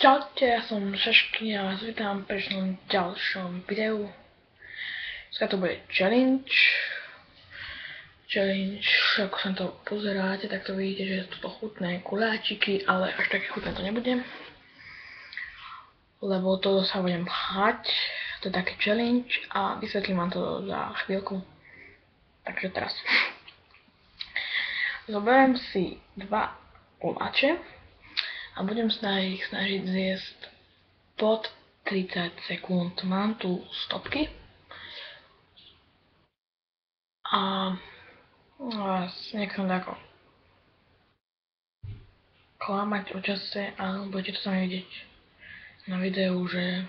Čaute, ja som Šašky a vás vítam pri ďalšom videu. Dneska to bude challenge. Ako sa to pozeráte, tak to vidíte, že sú to chutné guláčiky, ale až také chutné to nebude. Lebo to sa budem pchať, to je taký challenge a vysvetlím vám to za chvíľku. Takže teraz. Zoberiem si 2 guláče a budem sa ich snažiť zjesť pod 30 sekúnd. Mám tu stopky a vás nechcem tako klamať o čase a budete to sami vidieť na videu, že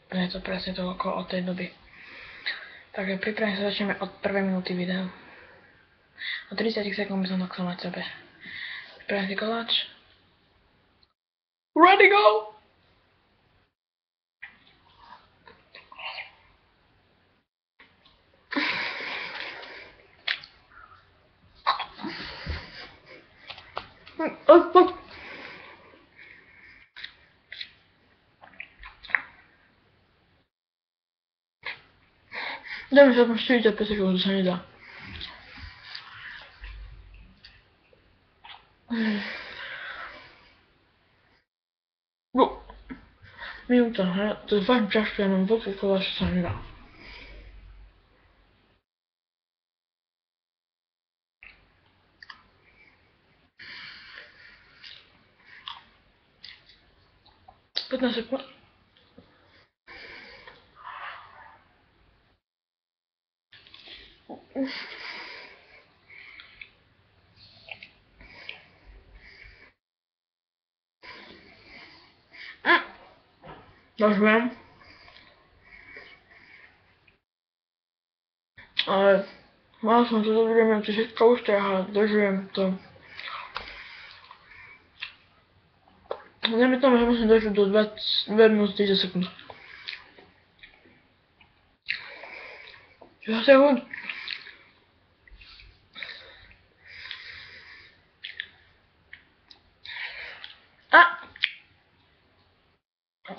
je to presne toľko od tej doby. Takže pripravím sa, začneme od 1. minúty videa. O 30 sekúnd by som to chcel mať sebe. Pripravím si koláč. Ready, go! Dajme sa tam 45 sekúnd, to sa nedá. Minúta, to je fakt často, ja mám veľkú kola, že sa nedá. Pätnásť sekúnd. Dožujem. Ale mal som to zrejme všetko ústiach a dožujem to. Dajme tomu, že musím dožiť do 2 minút 30 sekúnd. 10 sekúnd.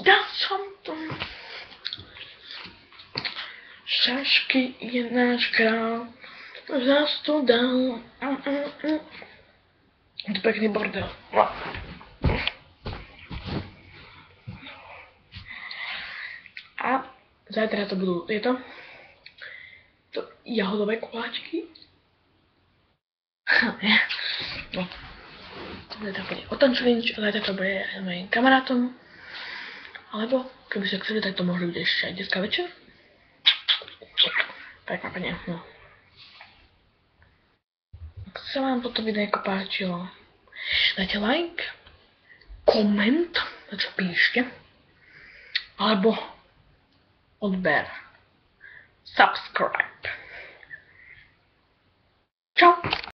Ja som to. Šašky je náš král. Zas to dal. Je to pekný bordel. A zajtra to budú tieto jahodové koláčky. No. Zajtra bude o tom challenge, zajtra to bude s mojim kamarátom. Alebo, keby sa chceli, tak to môže byť ešte aj dneska večer. Prekvapenie, no. Ak sa vám toto videjko páčilo, dajte like, koment, čo píšte, alebo odber, subscribe. Čau!